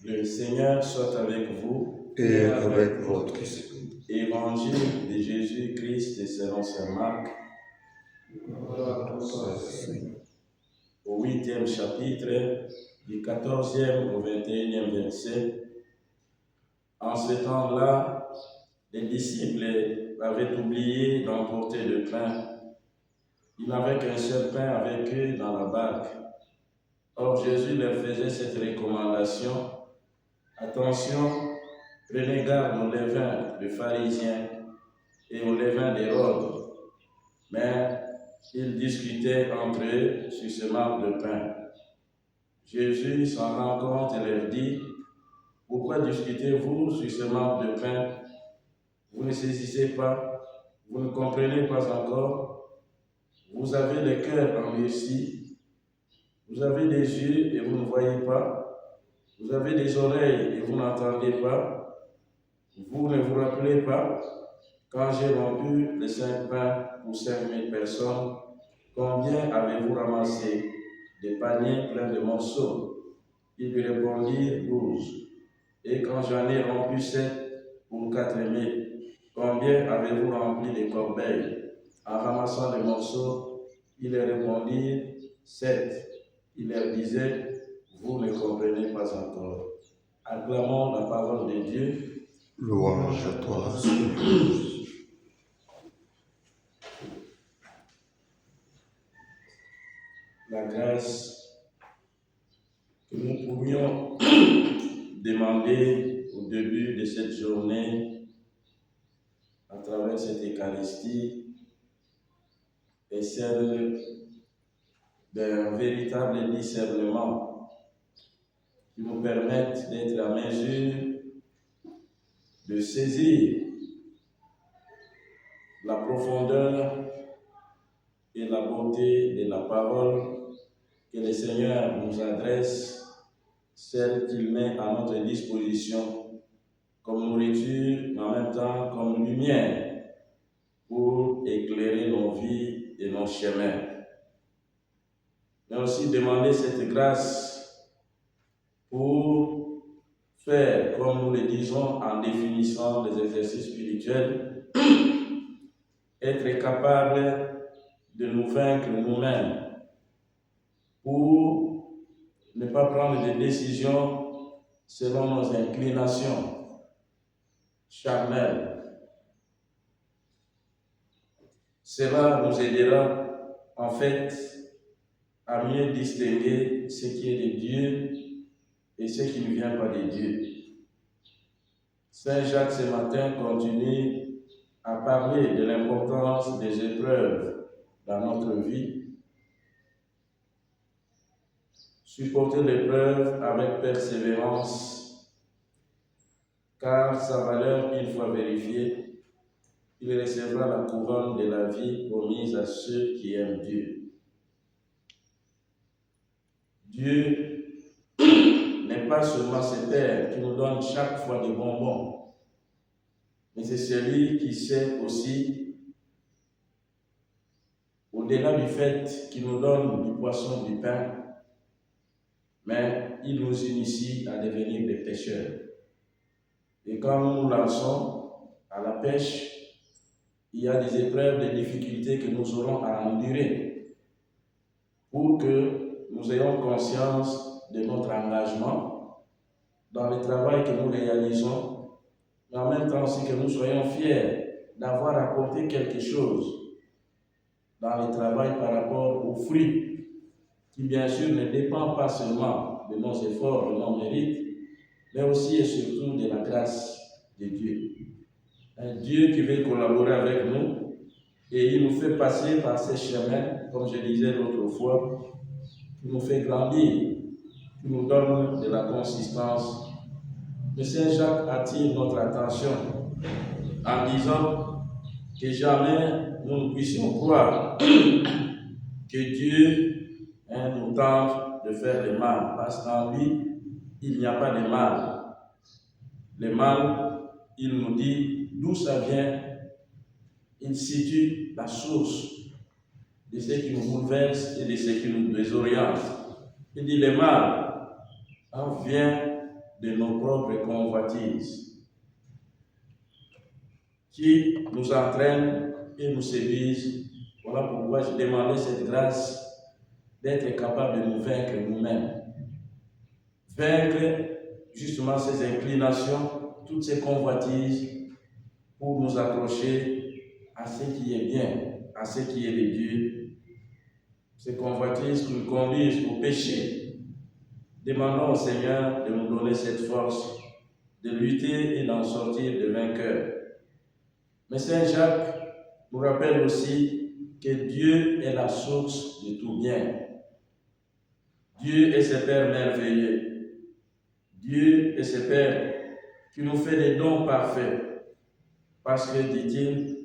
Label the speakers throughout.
Speaker 1: Le Seigneur soit avec vous
Speaker 2: et avec votre esprit.
Speaker 1: Évangile de Jésus-Christ selon saint Marc, au 8e chapitre, du 14e au 21e verset. En ce temps-là, les disciples avaient oublié d'emporter le pain. Ils n'avaient qu'un seul pain avec eux dans la barque. Or, Jésus leur faisait cette recommandation: attention, prenez garde au levain des pharisiens et au levain d'Hérode. Mais ils discutaient entre eux sur ce manque de pain. Jésus s'en rend compte et leur dit: pourquoi discutez-vous sur ce manque de pain? Vous ne saisissez pas? Vous ne comprenez pas encore? Vous avez le cœur endurci. Vous avez des yeux et vous ne voyez pas. Vous avez des oreilles et vous n'entendez pas. Vous ne vous rappelez pas, quand j'ai rompu les 5 pains pour 5000 personnes, combien avez-vous ramassé? Des paniers pleins de morceaux? Ils lui répondirent: 12. Et quand j'en ai rompu 7 pour 4000, combien avez-vous rempli de corbeilles? En ramassant les morceaux, ils leur répondirent: 7. Il leur disait: vous ne comprenez pas encore. Acclamons la parole de Dieu.
Speaker 2: Louange à toi, Seigneur.
Speaker 1: La grâce que nous pourrions demander au début de cette journée, à travers cette Eucharistie, est celle d'un véritable discernement qui nous permette d'être à mesure de saisir la profondeur et la beauté de la parole que le Seigneur nous adresse, celle qu'il met à notre disposition comme nourriture, mais en même temps comme lumière pour éclairer nos vies et nos chemins. Mais aussi demander cette grâce pour faire, comme nous le disons en définissant les exercices spirituels, être capable de nous vaincre nous-mêmes pour ne pas prendre des décisions selon nos inclinations charnelles. Cela nous aidera en fait à mieux distinguer ce qui est de Dieu et ce qui ne vient pas de Dieu. Saint Jacques ce matin continue à parler de l'importance des épreuves dans notre vie. Supporter l'épreuve avec persévérance, car sa valeur, une fois vérifiée, il recevra la couronne de la vie promise à ceux qui aiment Dieu. Dieu n'est pas seulement ce Père qui nous donne chaque fois des bonbons, mais c'est celui qui sait aussi, au-delà du fait qu'il nous donne du poisson, du pain, mais il nous initie à devenir des pêcheurs. Et quand nous nous lançons à la pêche, il y a des épreuves, des difficultés que nous aurons à endurer pour que nous ayons conscience de notre engagement dans le travail que nous réalisons, mais en même temps aussi que nous soyons fiers d'avoir apporté quelque chose dans le travail par rapport aux fruits, qui bien sûr ne dépend pas seulement de nos efforts, de nos mérites, mais aussi et surtout de la grâce de Dieu. Un Dieu qui veut collaborer avec nous et il nous fait passer par ces chemins, comme je disais l'autre fois, qui nous fait grandir, qui nous donne de la consistance. Le Saint Jacques attire notre attention en disant que jamais nous ne puissions croire que Dieu nous tente de faire le mal, parce qu'en lui, il n'y a pas de mal. Le mal, il nous dit d'où ça vient, il situe la source de ce qui nous bouleverse et de ce qui nous désoriente. Il dit le mal vient de nos propres convoitises qui nous entraînent et nous séduisent. Voilà pourquoi je demandais cette grâce d'être capable de nous vaincre nous-mêmes. Vaincre justement ces inclinations, toutes ces convoitises pour nous accrocher à ce qui est bien, à ce qui est de Dieu. Ces convoitises qui nous conduisent au péché. Demandons au Seigneur de nous donner cette force de lutter et d'en sortir de vainqueurs. Mais Saint Jacques nous rappelle aussi que Dieu est la source de tout bien. Dieu est ce Père merveilleux. Dieu est ce Père qui nous fait des dons parfaits. Parce que, dit-il,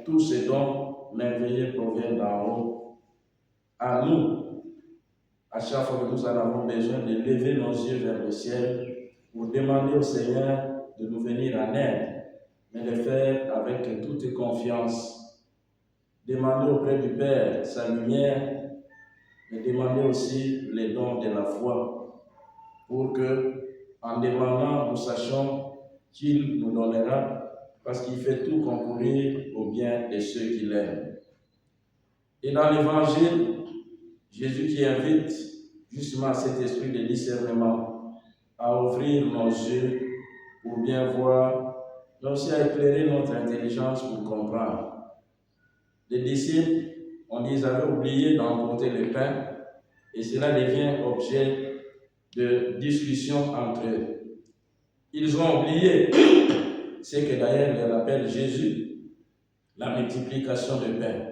Speaker 1: tous ces dons merveilleux proviennent d'en haut. À nous, à chaque fois que nous en avons besoin, de lever nos yeux vers le ciel pour demander au Seigneur de nous venir en aide, mais de faire avec toute confiance. Demander auprès du Père sa lumière, mais demander aussi les dons de la foi, pour que, en demandant, nous sachions qu'il nous donnera, parce qu'il fait tout concourir au bien de ceux qui l'aiment. Et dans l'Évangile, Jésus qui invite justement à cet esprit de discernement, à ouvrir nos yeux pour bien voir, mais aussi à éclairer notre intelligence pour comprendre. Les disciples, on dit, ils avaient oublié d'emporter le pain, et cela devient objet de discussion entre eux. Ils ont oublié ce que d'ailleurs leur appelle Jésus, la multiplication de pain.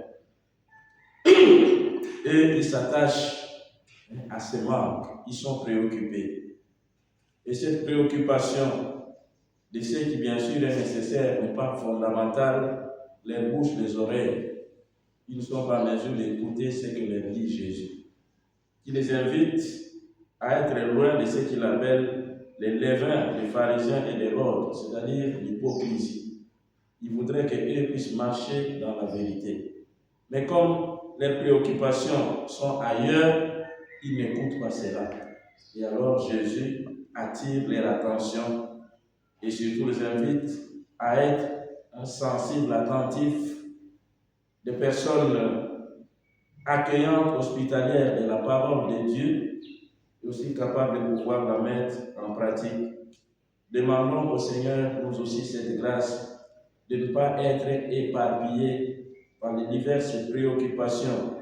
Speaker 1: Et ils s'attachent à ce manque, ils sont préoccupés. Et cette préoccupation de ce qui bien sûr est nécessaire, mais pas fondamental, les bouches, les oreilles, ils ne sont pas en mesure d'écouter ce que leur dit Jésus. Il les invite à être loin de ce qu'il appelle les levains, les pharisiens et les autres, c'est-à-dire l'hypocrisie. Il voudrait qu'eux puissent marcher dans la vérité. Mais comme les préoccupations sont ailleurs, ils n'écoutent pas cela. Et alors Jésus attire leur attention et surtout les invite à être sensibles, attentifs, des personnes accueillantes, hospitalières de la parole de Dieu, et aussi capables de pouvoir la mettre en pratique. Demandons au Seigneur, nous aussi, cette grâce de ne pas être éparpillés par les diverses préoccupations,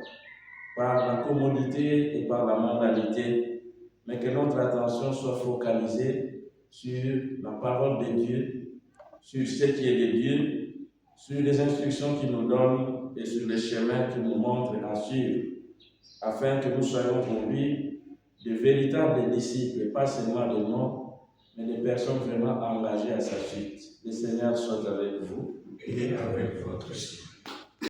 Speaker 1: par la commodité et par la mondanité, mais que notre attention soit focalisée sur la parole de Dieu, sur ce qui est de Dieu, sur les instructions qu'il nous donne et sur les chemins qu'il nous montre à suivre, afin que nous soyons pour lui de véritables disciples, et pas seulement des noms, mais des personnes vraiment engagées à sa suite. Le Seigneur soit avec vous.
Speaker 2: Et avec votre esprit.